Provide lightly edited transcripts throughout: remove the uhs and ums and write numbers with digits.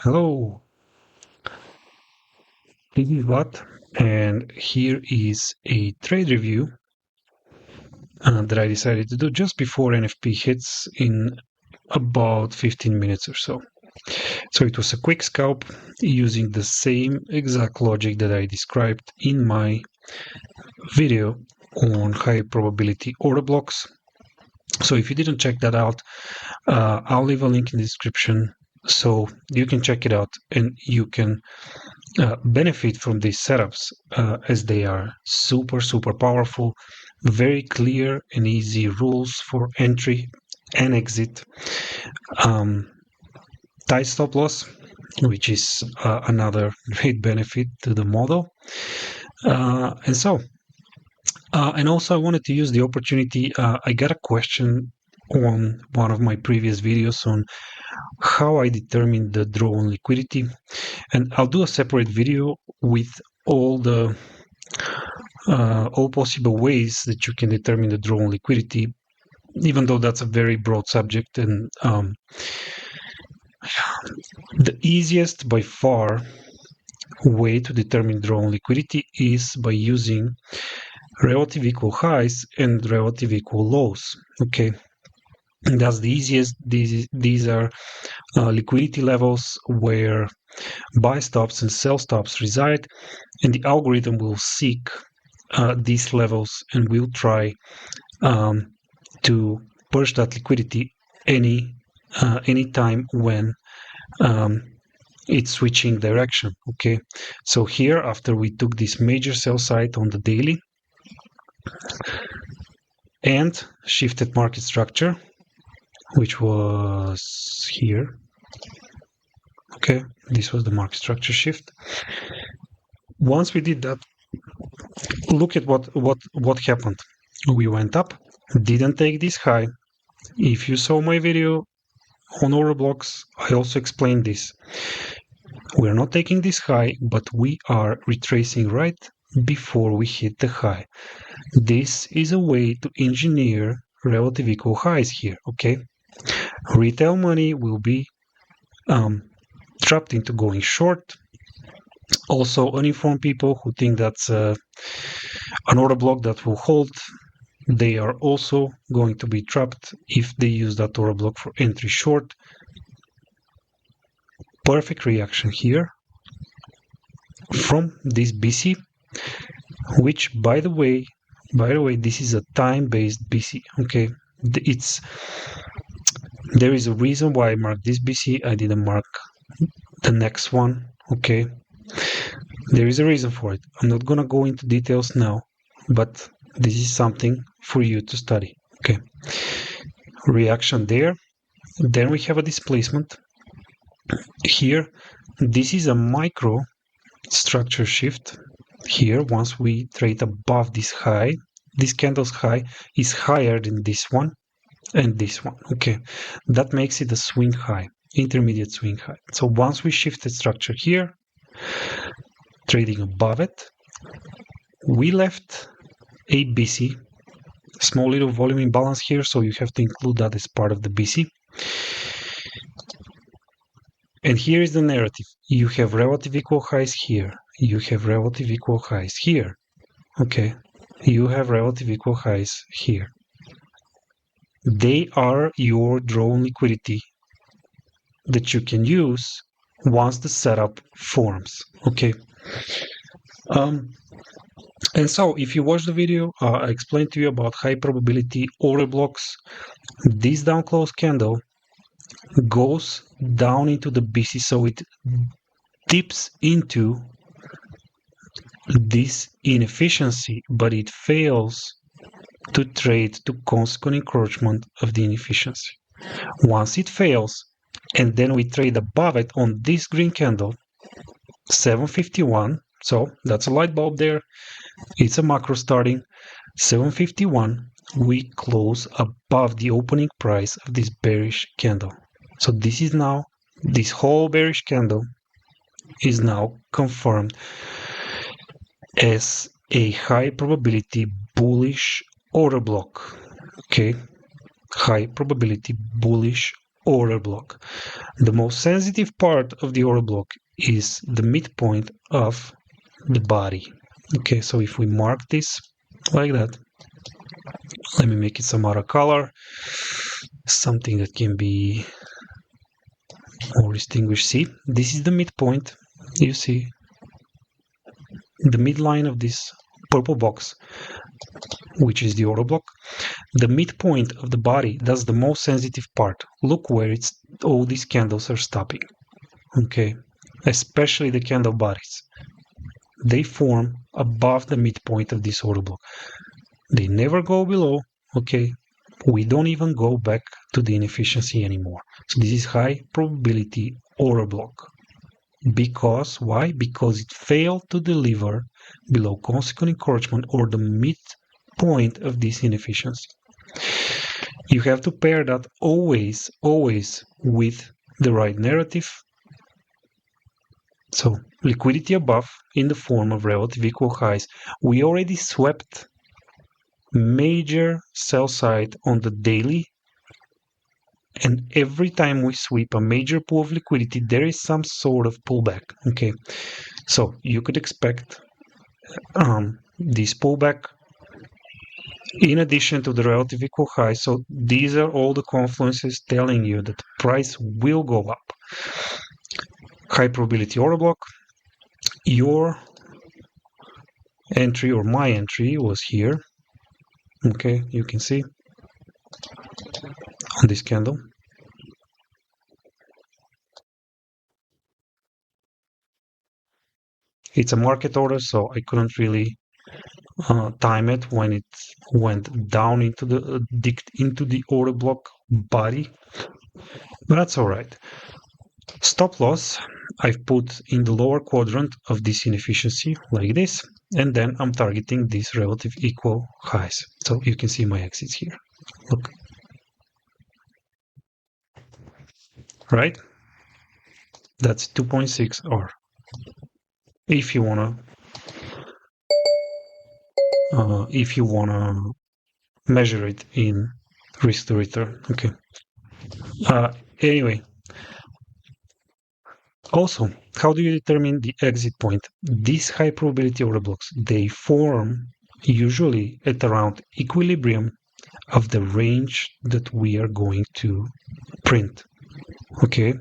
Hello, this is What, and here is a trade review that I decided to do just before NFP hits in about 15 minutes or so. So it was a quick scalp using the same exact logic that I described in my video on high probability order blocks. So if you didn't check that out, I'll leave a link in the description so you can check it out and you can benefit from these setups as they are super powerful, very clear and easy rules for entry and exit, tight stop loss, which is another great benefit to the model. And also I wanted to use the opportunity. I got a question on one of my previous videos on how I determine the draw on liquidity, and I'll do a separate video with all possible ways that you can determine the draw on liquidity, even though that's a very broad subject. And the easiest by far way to determine draw on liquidity is by using relative equal highs and relative equal lows. Okay, and that's the easiest. These are liquidity levels where buy stops and sell stops reside, and the algorithm will seek these levels and will try to push that liquidity any time when it's switching direction. Okay, so here, after we took this major sell side on the daily and shifted market structure, which was here. Okay, this was the market structure shift. Once we did that, look at what happened. We went up, didn't take this high. If you saw my video on Orderblocks, I also explained this. We're not taking this high, but we are retracing right before we hit the high. This is a way to engineer relative equal highs here. Okay, retail money will be trapped into going short. Also, uninformed people who think that's an order block that will hold, they are also going to be trapped if they use that order block for entry short. Perfect reaction here from this BC, which by the way, this is a time-based BC. Okay, there is a reason why I marked this BC. I didn't mark the next one. Okay, there is a reason for it. I'm not gonna go into details now, but this is something for you to study. Okay, reaction there. Then we have a displacement here. This is a micro structure shift here. Once we trade above this high, this candle's high is higher than this one and this one. Okay, that makes it a swing high, intermediate swing high. So once we shifted structure here, trading above it, we left a BC, small little volume imbalance here, so you have to include that as part of the BC. And here is the narrative. You have relative equal highs here. You have relative equal highs here. Okay, you have relative equal highs here. They are your draw on liquidity that you can use once the setup forms. Okay. And so if you watch the video, I explained to you about high probability order blocks. This down close candle goes down into the BC, so it dips into this inefficiency, but it fails to trade to consequent encroachment of the inefficiency. Once it fails, and then we trade above it on this green candle, 751, so that's a light bulb there, it's a macro starting, 751, we close above the opening price of this bearish candle. So this is now, this whole bearish candle is now confirmed as a high probability bullish order block. Okay, high probability bullish order block. The most sensitive part of the order block is the midpoint of the body. Okay, so if we mark this like that, let me make it some other color, something that can be more distinguished. See, this is the midpoint. You see the midline of this purple box, which is the order block. The midpoint of the body, that's the most sensitive part. Look where it's all these candles are stopping. Okay, especially the candle bodies. They form above the midpoint of this order block. They never go below. Okay, we don't even go back to the inefficiency anymore. So this is high probability order block. Because, why? Because it failed to deliver below consequent encouragement or the midpoint of this inefficiency. You have to pair that always with the right narrative. So liquidity above in the form of relative equal highs. We already swept major sell side on the daily, and every time we sweep a major pool of liquidity, there is some sort of pullback. Okay, so you could expect this pullback in addition to the relative equal high. So these are all the confluences telling you that the price will go up. High probability order block. Your entry or my entry was here. Okay, you can see on this candle. It's a market order, so I couldn't really time it when it went down into the order block body, but that's all right. Stop loss I've put in the lower quadrant of this inefficiency like this, and then I'm targeting these relative equal highs. So you can see my exits here. Look, right? That's 2.6 R. If you wanna measure it in risk to return. Okay. Anyway, also, how do you determine the exit point? These high probability order blocks, they form usually at around equilibrium of the range that we are going to print. Okay.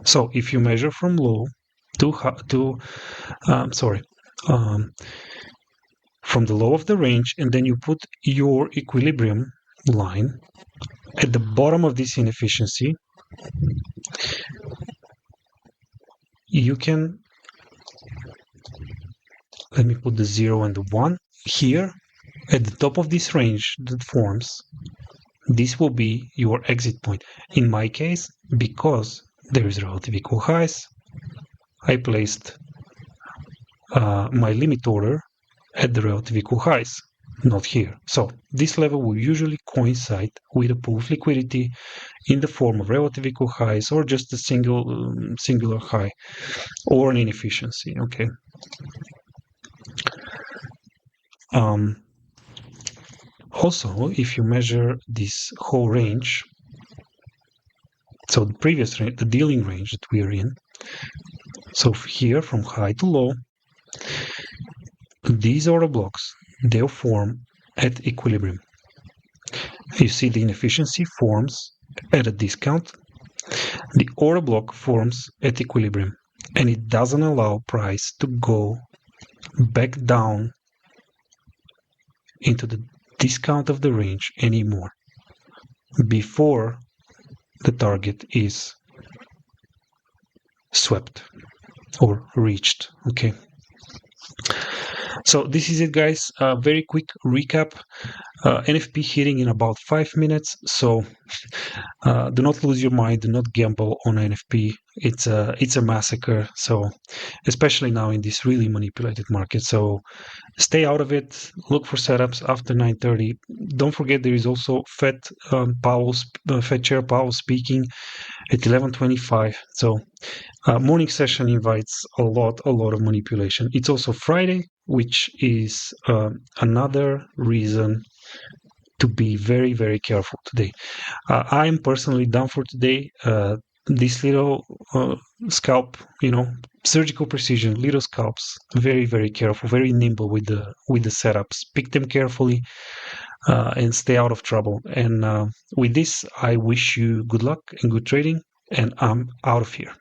So if you measure from low from the low of the range, and then you put your equilibrium line at the bottom of this inefficiency, you can, let me put the 0 and the 1 here at the top of this range that forms. This will be your exit point. In my case, because there is relative equal highs, I placed my limit order at the relative equal highs, not here. So this level will usually coincide with a pool of liquidity in the form of relative equal highs or just a singular high or an inefficiency. Okay. Also, if you measure this whole range, so the previous range, the dealing range that we are in, so here from high to low, these order blocks, they'll form at equilibrium. You see the inefficiency forms at a discount. The order block forms at equilibrium, and it doesn't allow price to go back down into the discount of the range anymore before the target is swept or reached. Okay. So this is it, guys. Very quick recap. NFP hitting in about 5 minutes. So do not lose your mind. Do not gamble on NFP. It's a massacre. So especially now in this really manipulated market. So stay out of it. Look for setups after 9:30. Don't forget there is also Fed Chair Powell speaking at 11:25. So morning session invites a lot of manipulation. It's also Friday, which is another reason to be very, very careful today. I'm personally done for today. This little scalp, surgical precision, little scalps, very, very careful, very nimble with the setups. Pick them carefully and stay out of trouble. And with this, I wish you good luck and good trading, and I'm out of here.